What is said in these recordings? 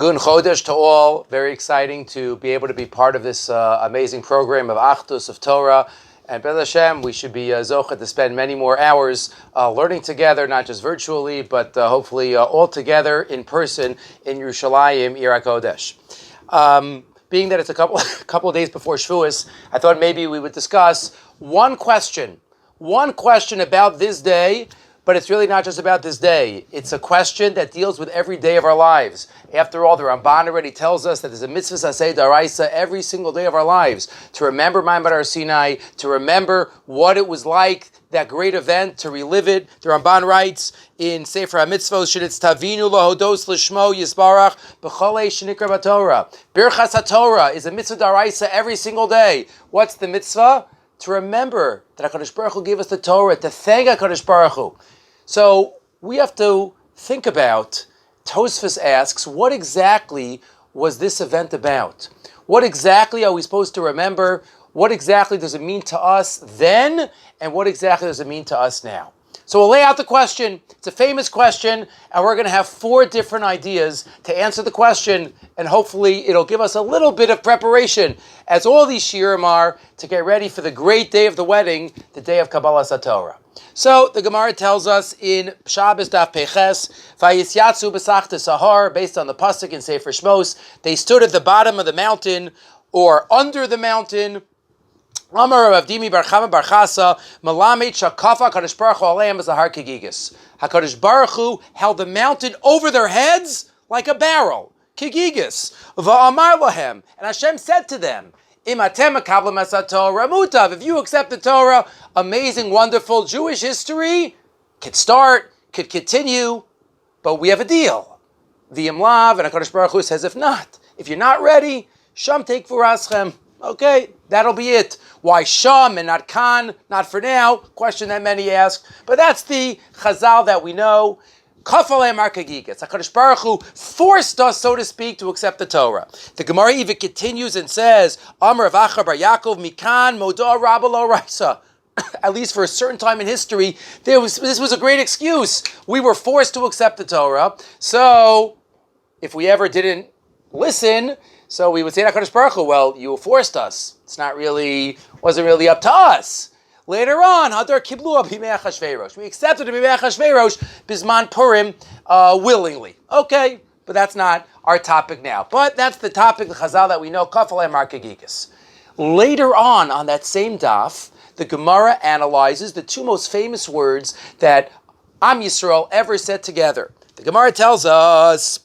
Gun Chodesh to all. Very exciting to be able to be part of this amazing program of Achdus, of Torah. And B'ez Hashem, we should be zocheh to spend many more hours learning together, not just virtually, but hopefully all together in person in Yerushalayim, Ir HaKodesh. Being that it's a couple of days before Shavuos, I thought maybe we would discuss one question about this day, but it's really not just about this day. It's a question that deals with every day of our lives. After all, the Ramban already tells us that there's a mitzvah saseh daraisa every single day of our lives to remember Maamad Sinai, to remember what it was like, that great event, to relive it. The Ramban writes in Sefer HaMitzvos, Sh'nitz tavinu lahodos l'shmo yisbarach b'cholei shenikra b'Torah. Birchas HaTorah is a mitzvah daraisa every single day. What's the mitzvah? To remember that HaKadosh Baruch Hu gave us the Torah, to thank HaKadosh Baruch Hu. So we have to think about, Tosfos asks, what exactly was this event about? What exactly are we supposed to remember? What exactly does it mean to us then? And what exactly does it mean to us now? So we'll lay out the question. It's a famous question, and we're going to have 4 different ideas to answer the question, and hopefully it'll give us a little bit of preparation, as all these shiurim are, to get ready for the great day of the wedding, the day of Kabbalas Torah. So the Gemara tells us in Shabbos Daf Peches, Vayisyatzu b'sachta sahar, based on the pasuk in Sefer Shmos, they stood at the bottom of the mountain or under the mountain. Amar Rav Dimi bar Chama bar Chasa, Malamed Shakafa Kadosh Baruch Hu Aleim Zahar Kigigis. HaKadosh Baruch Hu held the mountain over their heads like a barrel. Kigigis. Va'amar lahem. And Hashem said to them, if you accept the Torah, amazing, wonderful Jewish history could start, could continue, but we have a deal. V'imlav, and HaKadosh Baruch Hu says, if not, if you're not ready, Sham take v'raschem. Okay, that'll be it. Why Sham and not Khan? Not for now. Question that many ask. But that's the Chazal that we know. Kafalei Markagigas. HaKadosh Baruch Hu forced us, so to speak, to accept the Torah. The Gemara even continues and says, Amar Avacha bar Yaakov Mikan Moda Rabalo Raisa. At least for a certain time in history, this was a great excuse. We were forced to accept the Torah. So, if we ever didn't listen, so we would say to HaKadosh Baruch Hu, well, you forced us. Wasn't really up to us. Later on, Hadar Kiblu Bimei Achashverosh. We accepted Bimei Achashverosh Bisman Purim willingly. Okay, but that's not our topic now. But that's the topic, the Chazal that we know, Kafalei Markagigas. Later on that same daf, the Gemara analyzes the 2 most famous words that Am Yisrael ever said together. The Gemara tells us,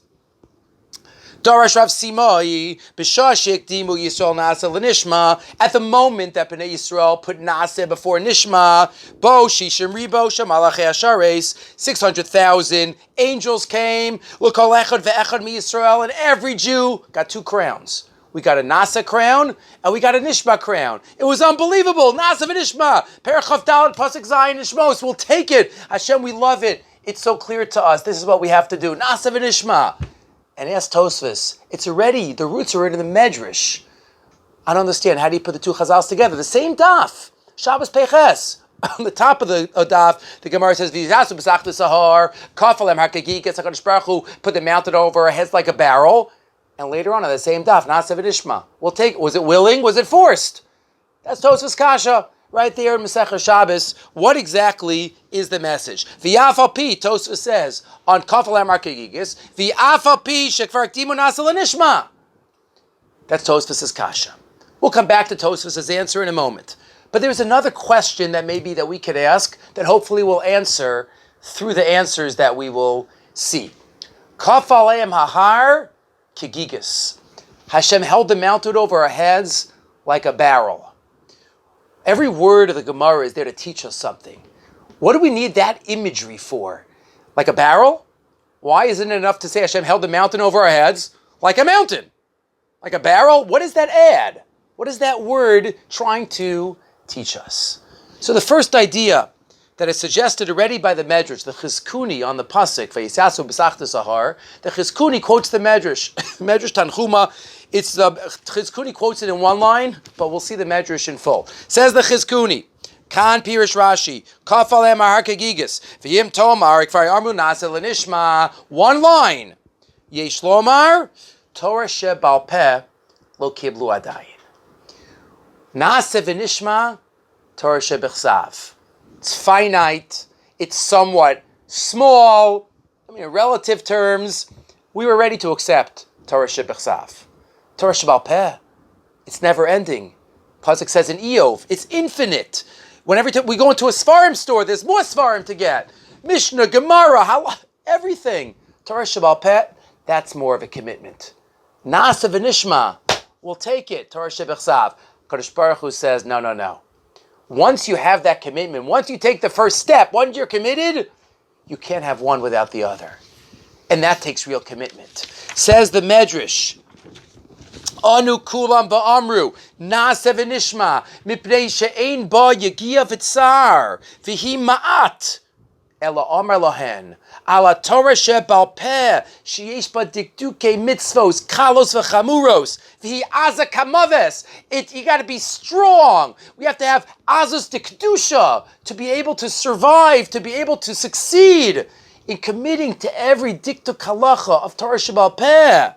Darash Rav Simai, B'shashik Dimu Yisrael Nasa L'Nishma. At the moment that Bnei Yisrael put Nasa before Nishma, Bo Shishim Ribo Shamalachei Ashares, 600,000 angels came. L'kol echad ve'echad mi Yisrael, and every Jew got 2 crowns. We got a Nasa crown and we got a Nishma crown. It was unbelievable. Nasa v'Nishma. Perachaf Daled Pasuk Zayin Nishmos. We'll take it. Hashem, we love it. It's so clear to us. This is what we have to do. Nasa v'Nishma. And ask Tosfos, the roots are in the Medrash. I don't understand. How do you put the 2 chazals together? The same daf. Shabbos Peches. On the top of the daf, the Gemara says, V'yizasu b'sachta sahar, kafalem hakagikas, HaKadosh Baruch Hu put the mountain over our heads like a barrel. And later on the same daf, Nasa v'Nishma. We'll take, was it willing? Was it forced? That's Tosfos Kasha. Right there in Masechah Shabbos, what exactly is the message? V'yafal pi, Tosfos says, on Kafal HaMarkagigis, V'yafal pi shekvar ktimu nasa l'nishma. That's Tosfos' kasha. We'll come back to Tosfos' answer in a moment. But there's another question that maybe that we could ask that hopefully we'll answer through the answers that we will see. Kafal ha'har kigigis. Hashem held the mountain over our heads like a barrel. Every word of the Gemara is there to teach us something. What do we need that imagery for? Like a barrel? Why isn't it enough to say Hashem held the mountain over our heads like a mountain? Like a barrel? What does that add? What is that word trying to teach us? So the first idea that is suggested already by the Medrash, the Chizkuni on the Pasuk, Vayisasu b'sachta sahar, the Chizkuni quotes the Medrash, Medrash Tanchuma. It's the Chizkuni quotes it in one line, but we'll see the Medrash in full. Says the Chizkuni, Kan Pirish Rashi, Kafalem Ahar Kegigis, V'yim Tomar Kfar Armu Nasa L'Nishma. One line. Yesh lomar, Torah shebal peh lo kiblu adayin. Na'aseh v'nishma, Torah shebechsav. It's finite. It's somewhat small. I mean, in relative terms, we were ready to accept Torah shebechsav. Torah shebal peh, it's never ending. Pasuk says in Eov, it's infinite. Whenever we go into a Sfarim store, there's more Sfarim to get. Mishnah, Gemara, everything. Torah shebal peh, that's more of a commitment. Na'aseh v'nishma, we'll take it. Torah shebechsav. Kadosh Baruch Hu says, no. Once you have that commitment, once you take the first step, once you're committed, you can't have one without the other. And that takes real commitment. Says the Medrash, Anu kulam ba'amru, na'aseh v'nishma, mipnei she'ein ba yegiya v'tzar, v'hi ma'at, ela amar lahen, ala Torah shebal peh, sheyesh ba dikduke mitzvos, kalos v'chamuros, v'hi aza kamaves. You got to be strong. We have to have azus dikdusha to be able to survive, to be able to succeed in committing to every diktuk halacha of Torah shebal peh.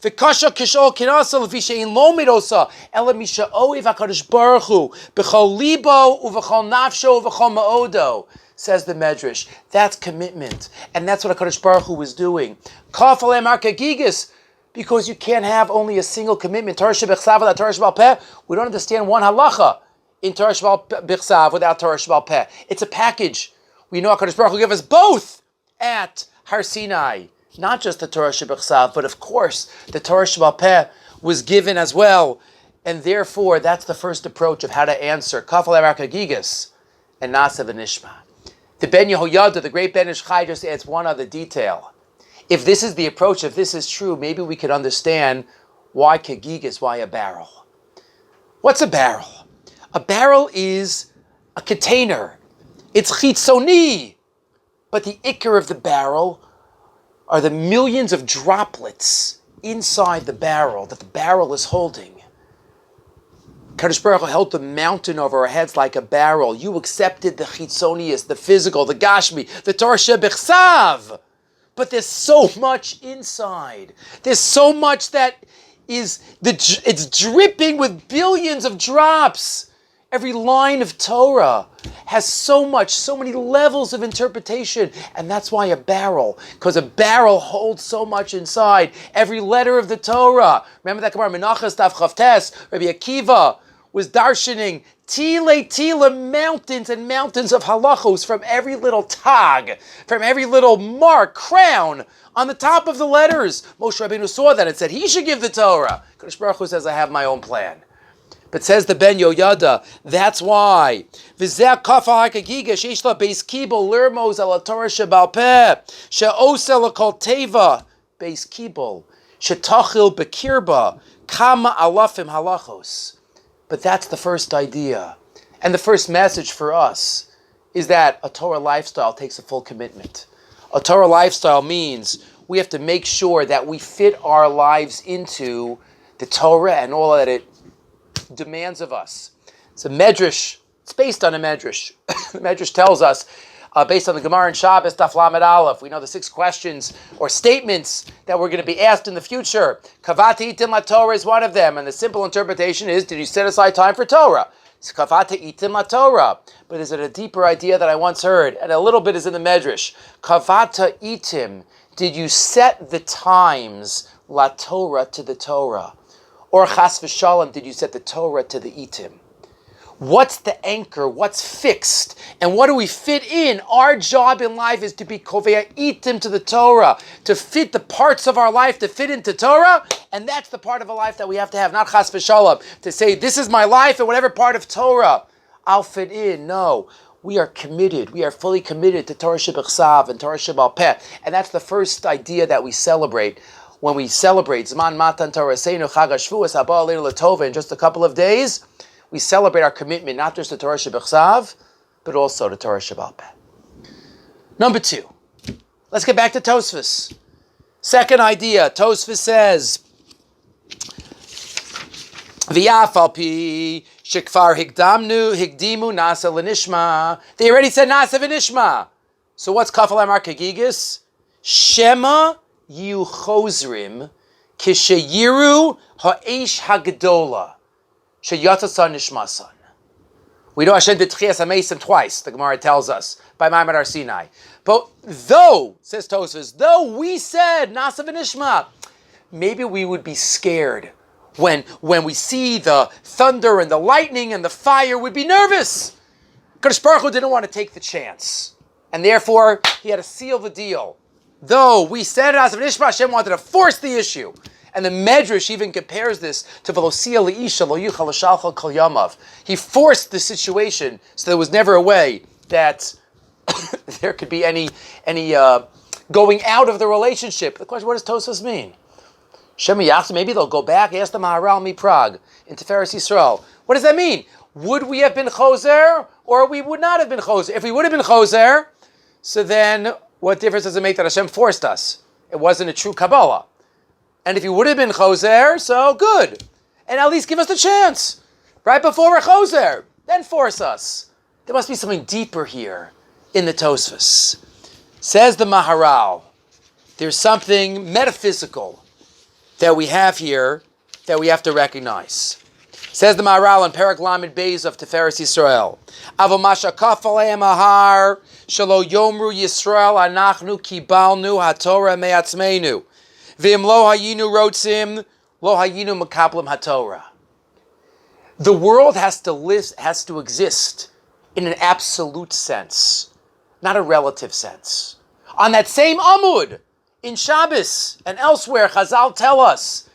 V'kasha kishol kinasa lefi she'in lo midosa ela misha oiv HaKadosh Baruch Hu b'chol libo u'v'chol nafsho u'v'chol ma'odo, says the Medrash. That's commitment. And that's what HaKadosh Baruch Hu was doing. Kafal emar kagigis, because you can't have only a single commitment. Torah shebechsav without Torah shebal peh. We don't understand one halacha in Torah shebechsav without Torah shebal peh. It's a package. We know HaKadosh Baruch Hu gave us both at Har Sinai. Not just the Torah shebechsav, but of course the Torah shebal peh was given as well, and therefore that's the first approach of how to answer Kafal emar kagigis and na'aseh v'nishma. The Ben Yehoyada, the great Ben Ish Chai, just adds one other detail. If this is the approach, if this is true, maybe we could understand why kagigis, why a barrel. What's a barrel? A barrel is a container. It's chitzoni, but the ikar of the barrel are the millions of droplets inside the barrel that the barrel is holding. Kadosh Baruch Hu held the mountain over our heads like a barrel. You accepted the chitzonius, the physical, the gashmi, the Torah shebechsav. But there's so much inside. There's so much that it's dripping with billions of drops. Every line of Torah has so many levels of interpretation, and that's why a barrel, because a barrel holds so much inside. Every letter of the Torah. Remember that Gemara Menachos Daf Chavtes, Rabbi Akiva was darshaning tile, mountains and mountains of halachos from every little tag, from every little mark, crown on the top of the letters. Moshe Rabbeinu saw that and said he should give the Torah. Kadosh Baruch Hu says, I have my own plan. But says the Ben Yoyada, that's why. V'zeh kafal hakagiga sheish la beis kibul lermos ala Torah shebal peh she'oseh l'kol teva beis kibul shetachil bekirba kama alafim halachos. But that's the first idea. And the first message for us is that a Torah lifestyle takes a full commitment. A Torah lifestyle means we have to make sure that we fit our lives into the Torah and all that it demands of us. It's a Medrash. It's based on a Medrash. The Medrash tells us, based on the Gemara in Shabbos, Daf Lamed Aleph, we know the 6 questions or statements that we're going to be asked in the future. Kavata itim la Torah is one of them, and the simple interpretation is, did you set aside time for Torah? It's Kavata itim la Torah. But is it a deeper idea that I once heard? And a little bit is in the Medrash. Kavata itim, did you set the times la Torah to the Torah? Or chas v'shalom, did you set the Torah to the itim? What's the anchor? What's fixed? And what do we fit in? Our job in life is to be kovea itim to the Torah, to fit the parts of our life to fit into Torah, and that's the part of a life that we have to have, not chas v'shalom, to say, this is my life, and whatever part of Torah I'll fit in. No. We are committed. We are fully committed to Torah shebechsav and Torah shebal peh. And that's the first idea that we celebrate. When we celebrate Zman Matan Torah Seinu Chag HaShvuos Haba Aleinu L'Tova in just a couple of days, we celebrate our commitment not just to Torah shebechsav, but also to Torah shebal peh. Number 2, let's get back to Tosfos. Second idea, Tosfos says, V'yaf al pi shekfar higdimu nasa l'nishma. They already said nasa v'nishma. So what's kafal amar kagigis? Shema yiu chozrim kisheyiru ha'esh hagdola sheyatasa nishmasan. We know Hashem did Tchias HaMeisim twice, the Gemara tells us, by Maamad Sinai. But though, says Tosfos, though we said Nasa v'nishma, maybe we would be scared when we see the thunder and the lightning and the fire, we'd be nervous. Kadosh Baruch Hu didn't want to take the chance, and therefore he had to seal the deal. Though we said Nasa v'nishma, Hashem wanted to force the issue. And the Medrash even compares this to Velosia Leisha Lo Yuchal L'Shalchal Kol Yamav. He forced the situation so there was never a way that there could be any going out of the relationship. The question, what does Tosfos mean? Shema Yachs, maybe they'll go back, ask the Maharal Mi Prague in Tiferes Yisrael. What does that mean? Would we have been Choser or we would not have been Choser? If we would have been Choser, so then what difference does it make that Hashem forced us? It wasn't a true Kabbalah. And if you would have been Choser, so good. And at least give us the chance. Right before we're Choser, then force us. There must be something deeper here in the Tosfos. Says the Maharal, there's something metaphysical that we have here that we have to recognize. Says the Maharal in Perek Lamed Beis of Tiferes Yisrael, Avomasha kafalei mahar shelo yomru Yisrael anachnu kibalnu haTorah me'atzmeinu. V'im lo hayinu rotzim, lo hayinu makablim haTorah. The world has to exist in an absolute sense, not a relative sense. On that same Amud, in Shabbos and elsewhere, Chazal tell us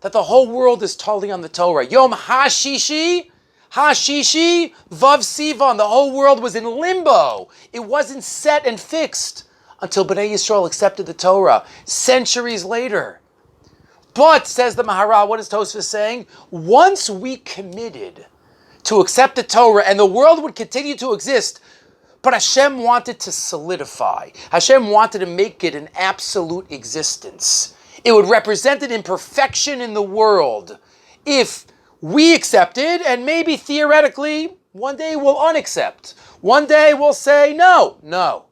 that the whole world is totally on the Torah. Yom Hashishi, Vav Sivan, the whole world was in limbo. It wasn't set and fixed until Bnei Yisrael accepted the Torah, centuries later. But, says the Maharal, what is Tosfos saying? Once we committed to accept the Torah and the world would continue to exist, but Hashem wanted to solidify. Hashem wanted to make it an absolute existence. It would represent an imperfection in the world. If we accepted, and maybe theoretically, one day we'll unaccept. One day we'll say, no.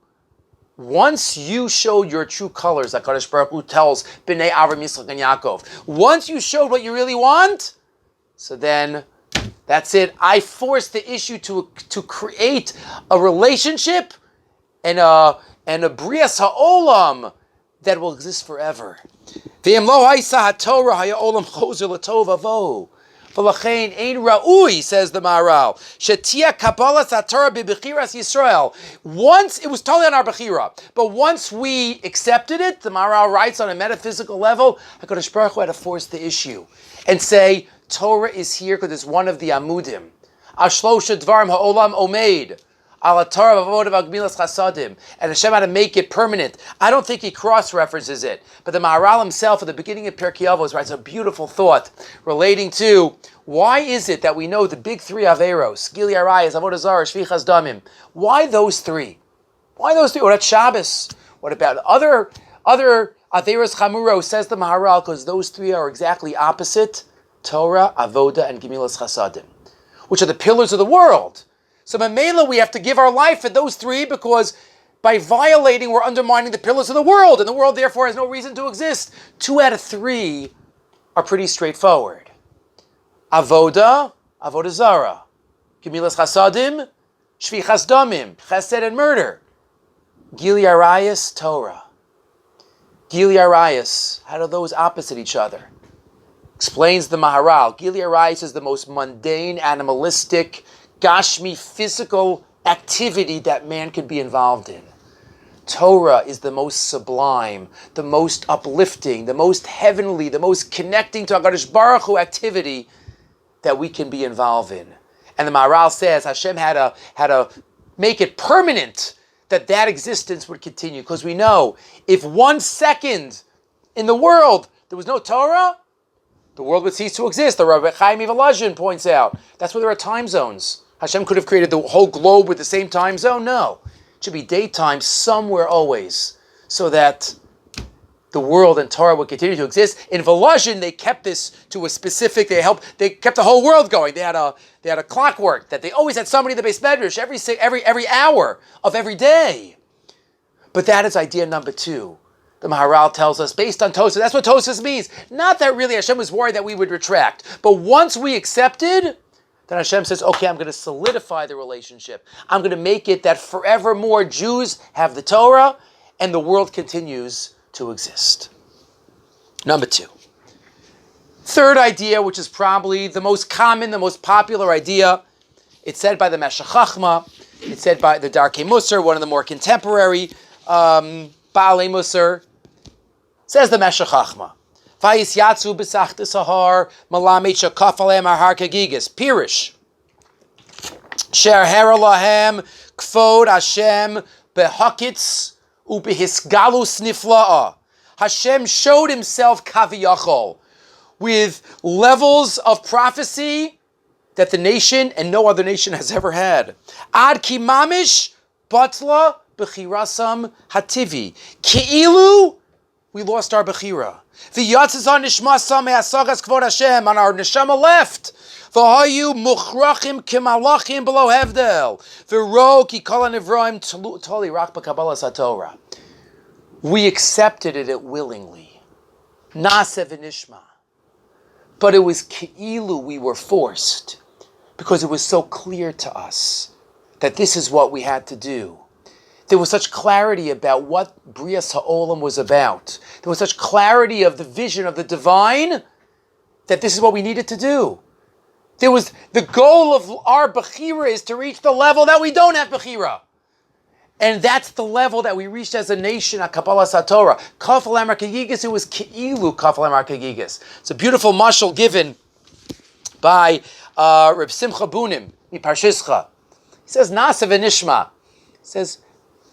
Once you showed your true colors, like Kadosh Baruch Hu tells Bnei Avram, Yitzchok, and Yaakov, once you showed what you really want, so then that's it. I forced the issue to create a relationship and a brias ha'olam that will exist forever. V'im lo ha'isa ha'torah ha'olam chozer l'tov avo. V'lachein ein ra'ui, says the Maharal, shetia kabbalas ha'torah b'bechiras Yisrael. Once, it was totally on our bechira, but once we accepted it, the Maharal writes on a metaphysical level, HaKadosh Baruch Hu had to force the issue and say, Torah is here because it's one of the amudim. Ashlosha dvarim ha'olam omeid. Ala Torah v'avodav agmilas chasadim. And Hashem had to make it permanent. I don't think he cross-references it. But the Maharal himself at the beginning of Pirkei Avos writes a beautiful thought relating to why is it that we know the big three Averos, Gili Arayas, Avodah Zarah, Shvichas Damim. Why those three? What about Shabbos? What about other Averos Chamuro, says the Maharal, because those three are exactly opposite. Torah, Avoda, and Gemilas Chasadim, which are the pillars of the world. So Mamela, we have to give our life for those three because by violating, we're undermining the pillars of the world, and the world therefore has no reason to exist. 2 out of 3 are pretty straightforward. Avoda, Avodah Zarah. Gemilas Chasadim, Shvichas Damim, Chesed and murder. Gili Arayas, Torah. Gili Arayas, how do those opposite each other? Explains the Maharal, Gili Arayas is the most mundane, animalistic, gashmi, physical activity that man could be involved in. Torah is the most sublime, the most uplifting, the most heavenly, the most connecting to HaKadosh Baruch Hu activity that we can be involved in. And the Maharal says Hashem had to make it permanent that existence would continue. Because we know, if 1 second in the world there was no Torah, the world would cease to exist. The Rabbi Chaim Volozhin points out. That's where there are time zones. Hashem could have created the whole globe with the same time zone. No. It should be daytime somewhere always, so that the world and Torah would continue to exist. In Volozhin, they kept this to a specific, they kept the whole world going. They had a clockwork that they always had somebody in the Beis Medrash every hour of every day. But that is idea number 2. the Maharal tells us, based on Tosas, that's what Tosas means. Not that really Hashem was worried that we would retract. But once we accepted, then Hashem says, okay, I'm going to solidify the relationship. I'm going to make it that forevermore Jews have the Torah and the world continues to exist. Number 2. Third idea, which is probably the most common, the most popular idea. It's said by the Meshech Chachma. It's said by the Darkei Musar, one of the more contemporary Baalei Musar. Says the Meshech Chachma. Vayis yatzu b'sachtis hahar malamed shekaf aleim har kagigis. Pirish. Sher hera lahem kfod Hashem behakitz ubehisgalus nifla'a. Hashem showed himself kaviyachol with levels of prophecy that the nation and no other nation has ever had. Ad ki mamish batla b'chirasam hativi. Ki'ilu, we lost our bechira. V'yatzizan nishmasam me'asagas kvod Hashem, and our neshama left. V'hayu muchrachim kimalachim below hevdel. V'ro ki kol ha'nivroim toli rak b'kabbalas haTorah. We accepted it willingly. Na'aseh v'nishma. But it was ki'ilu, we were forced, because it was so clear to us that this is what we had to do. There was such clarity about what Brias Ha'olam was about. There was such clarity of the vision of the divine that this is what we needed to do. There was the goal of our Bechira is to reach the level that we don't have Bechira. And that's the level that we reached as a nation at Kabbalas HaTorah. Kafal Amar Kagigis, it was Ki'ilu Kafal Amar Kagigis. It's a beautiful mashal given by Reb Simcha Bunim, Miparshischa. He says, Na'aseh v'nishma. He says,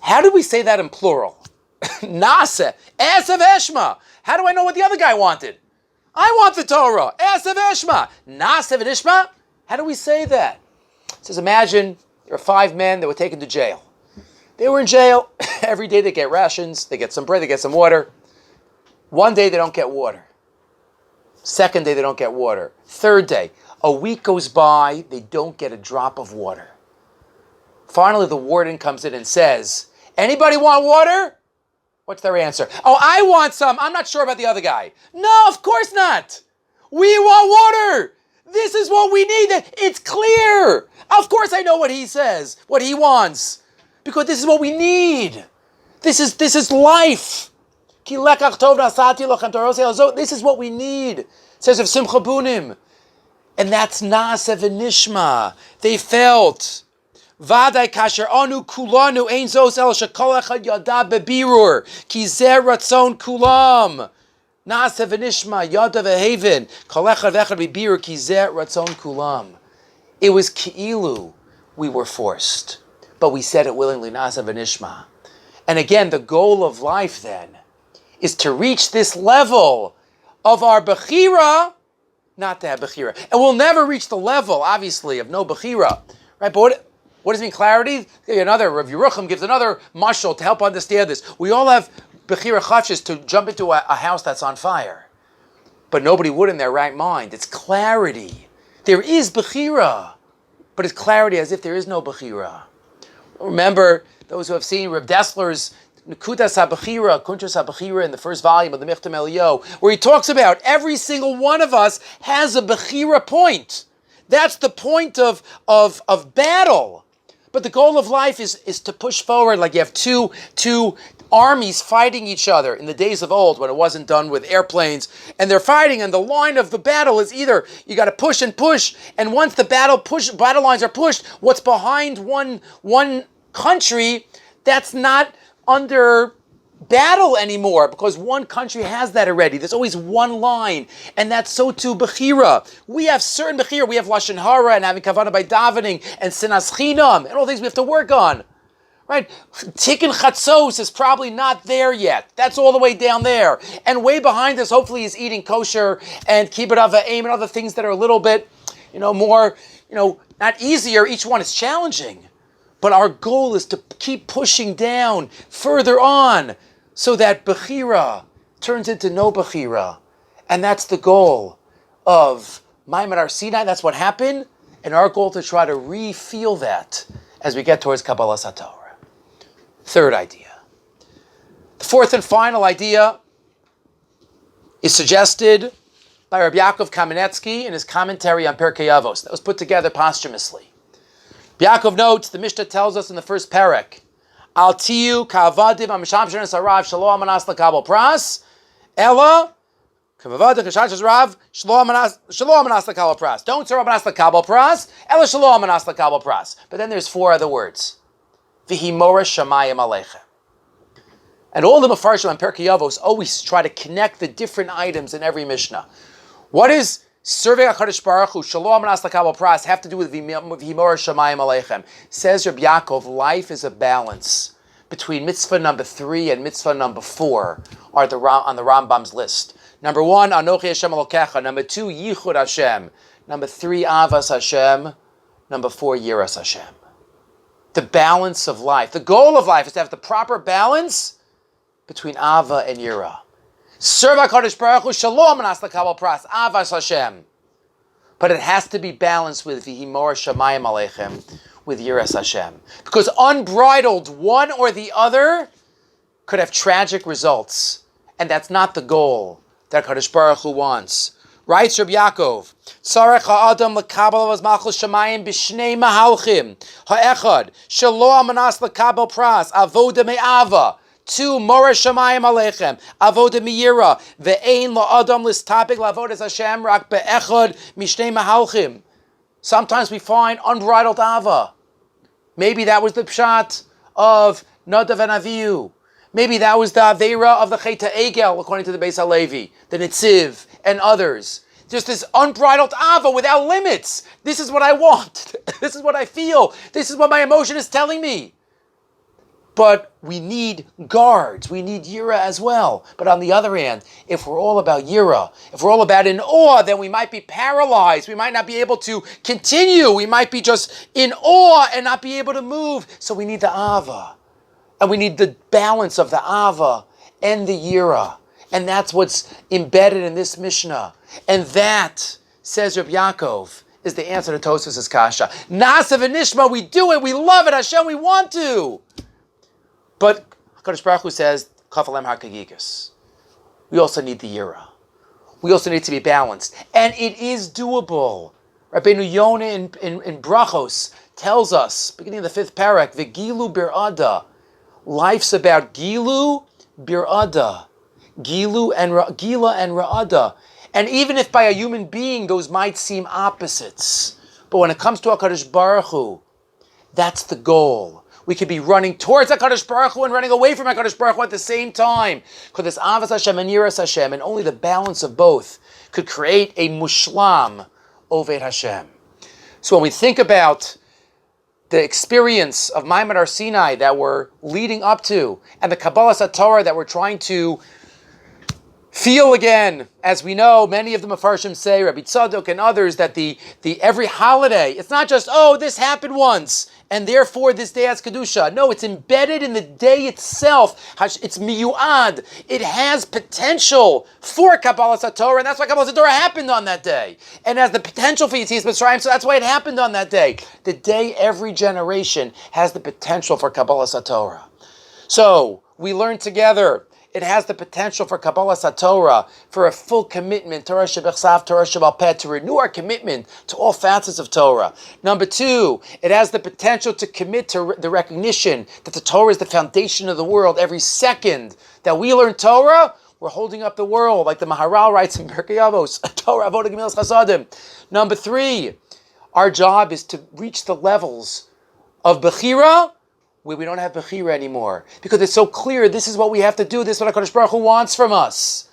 how do we say that in plural? Na'aseh, Esav Eshma. How do I know what the other guy wanted? I want the Torah. Esav Eshma. Na'aseh v'nishma. How do we say that? He says, imagine there are 5 men that were taken to jail. They were in jail. Every day they get rations, they get some bread, they get some water. One day they don't get water. Second day they don't get water. Third day, a week goes by, they don't get a drop of water. Finally, the warden comes in and says, anybody want water? What's their answer? Oh, I want some. I'm not sure about the other guy. No, of course not. We want water. This is what we need. It's clear. Of course I know what he says, what he wants. Because this is what we need. This is life. This is what we need. It says of Simcha Bunim. And that's Na'aseh v'nishma. They felt. Vaday kasher anu kulanu ein zos el shekol echad yada bebirur ki zeh ratzon kulam. Na'aseh v'nishma yada v'heven kol echad v'echad bebirur ki zeh ratzon kulam. It was ki'ilu. We were forced. But we said it willingly, Na'aseh v'nishma. And again, the goal of life then is to reach this level of our Bechira, not to have Bechira. And we'll never reach the level, obviously, of no Bechira. Right? But what does it mean, clarity? Another, Rav Yerucham gives another mashal to help understand this. We all have Bechira chafshes to jump into a house that's on fire. But nobody would in their right mind. It's clarity. There is Bechira, but it's clarity as if there is no Bechira. Remember, those who have seen Reb Dessler's Nekudas HaBechira, Kuntres HaBechira in the first volume of the Michtam Elyon, where he talks about every single one of us has a Bechira point. That's the point of battle. But the goal of life is to push forward, like you have two armies fighting each other in the days of old when it wasn't done with airplanes, and they're fighting, and the line of the battle is either you got to push and push, and once the battle lines are pushed, what's behind one country, that's not under battle anymore, because one country has that already. There's always one line, and that's so too Bechira. We have certain Bechira. We have Lashon Hara and having Kavanah by davening and Sinas Chinam and all things we have to work on. Right? Tikkun Chatzos is probably not there yet. That's all the way down there. And way behind us, hopefully, is eating kosher and Kibbut Avayim and other things that are a little bit, more, not easier. Each one is challenging. But our goal is to keep pushing down, further on, so that Bechira turns into no Bechira. And that's the goal of Maamad Har Sinai. That's what happened. And our goal to try to re-feel that as we get towards Kabbalas HaTorah. Third idea. The fourth and final idea is suggested by Rabbi Yaakov Kamenetsky in his commentary on Pirkei Avos that was put together posthumously. Yaakov notes, the Mishnah tells us in the first parak, Al tiyu ka'avadim ha'misham shenes harav shelo amanas l'kabel pras, ela ka'avadim k'shash harav shelo amanas l'kabel pras. Don't serve amanas l'kabel pras, ela shelo amanas l'kabel pras. But then there's four other words. V'himora shamayim aleichem. And all the Mefarshim on Pirkei Avos always try to connect the different items in every Mishnah. What does serving HaKadosh Baruch Hu, Shalom Anas L'Kabel Pras, have to do with V'himor Shamayim Aleichem? Says Rabbi Yaakov, life is a balance between mitzvah number 3 and mitzvah number 4 are on the Rambam's list. Number 1, Anochi Hashem Elokecha. Number 2, Yichud Hashem. Number 3, Avas Hashem. Number 4, Yiras Hashem. The balance of life. The goal of life is to have the proper balance between Ava and Yira. Serve HaKadosh Baruch Hu, Shalom Anas L'Kabel Pras, Avas Hashem. But it has to be balanced with V'himor Shamayim Aleichem, with Yiras Hashem. Because unbridled, one or the other could have tragic results. And that's not the goal that HaKadosh Baruch Hu wants. Writes Rabbi Yaakov, Tzarech ha'adam l'kabel avos malchus shamayim b'shnei mahalchim. Ha'echad, Shalom Anas L'Kabel Pras, Avoda Me'ava. 2, Mora Shamayim Aleichem, Avoda Miyira, Ve'ein La'adam Listapik La'avodas Hashem, Rak Be'echad Mishnei Mahalchim. Sometimes we find unbridled Ava. Maybe that was the pshat of Nadav and Avihu. Maybe that was the Aveira of the Cheta Egel, according to the Beis HaLevi, the Netziv, and others. Just this unbridled Ava without limits. This is what I want. This is what I feel. This is what my emotion is telling me. But we need guards. We need Yira as well. But on the other hand, if we're all about Yira, if we're all about in awe, then we might be paralyzed. We might not be able to continue. We might be just in awe and not be able to move. So we need the Ava. And we need the balance of the Ava and the Yira. And that's what's embedded in this Mishnah. And that, says Rabbi Yaakov, is the answer to Tosfos' kasha. Nasa v'nishma, we do it, we love it, Hashem, we want to. But HaKadosh Baruch Hu says, Kafalem HaKagigas. We also need the Yira. We also need to be balanced. And it is doable. Rabbeinu Yonah in Brachos tells us, beginning of the 5th parak, V'gilu bir'ada. Life's about Gilu bir'ada. Gila and Ra'ada. And even if by a human being those might seem opposites, but when it comes to HaKadosh Baruch Hu, that's the goal. We could be running towards HaKadosh Baruch Hu and running away from HaKadosh Baruch Hu at the same time. Because there's Avas Hashem and Yiras Hashem, and only the balance of both could create a mushlam Oved Hashem. So when we think about the experience of Maamad Sinai that we're leading up to, and the Kabbalas Torah that we're trying to feel again, as we know, many of the Mefarshim say, Rabbi Tzadok and others, that the every holiday, it's not just, oh, this happened once, and therefore this day has Kedusha. No, it's embedded in the day itself. It's miyuad. It has potential for Kabbalas Torah, and that's why Kabbalas Torah happened on that day. And has the potential for Yetzias Mitzrayim, so that's why it happened on that day. The day every generation has the potential for Kabbalas Torah. So, we learn together, it has the potential for Kabbalas Torah, for a full commitment, Torah Shebechsav, Torah Shebal Peh, to renew our commitment to all facets of Torah. Number 2, it has the potential to commit to the recognition that the Torah is the foundation of the world. Every second that we learn Torah, we're holding up the world, like the Maharal writes in Pirkei Avos, Torah Avodah Gemilas Chasadim. Number 3, our job is to reach the levels of Bechira, where we don't have Bechira anymore. Because it's so clear, this is what we have to do, this is what HaKadosh Baruch Hu wants from us.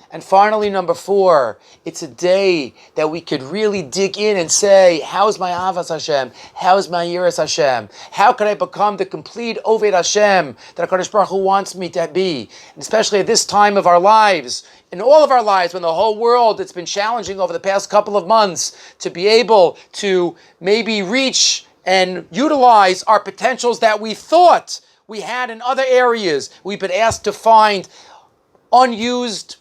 And finally, number 4, it's a day that we could really dig in and say, how's my Avas Hashem? How's my Yiras Hashem? How can I become the complete Oved Hashem that HaKadosh Baruch Hu wants me to be? And especially at this time of our lives, in all of our lives, when the whole world, it's been challenging over the past couple of months to be able to maybe reach and utilize our potentials that we thought we had in other areas. We've been asked to find unused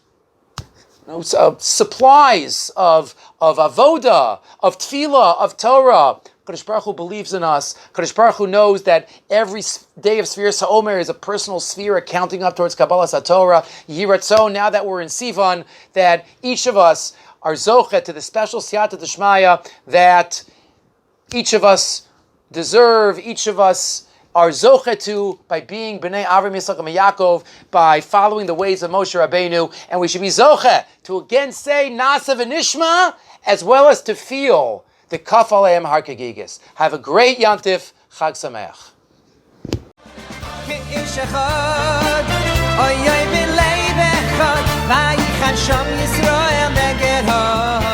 supplies of avoda, of tefillah, of Torah. HaKadosh Kadosh Baruch Hu believes in us. Kadosh Baruch Hu knows that every day of Sfiras HaOmer is a personal sphere counting up towards Kabbalas HaTorah. Yehi Ratzon, now that we're in Sivan, that each of us are Zochet to the special Siyata D'Shmaya that each of us deserve, each of us are Zochet to by being B'nai Avraham, Yitzchok, and Yaakov, by following the ways of Moshe Rabbeinu, and we should be Zochet to again say Nasa v'Nishma, as well as to feel the Kaf Aleim Har Kegigis. Have a great Yantif, Chag Sameach. Vayichan Sham Yisrael neged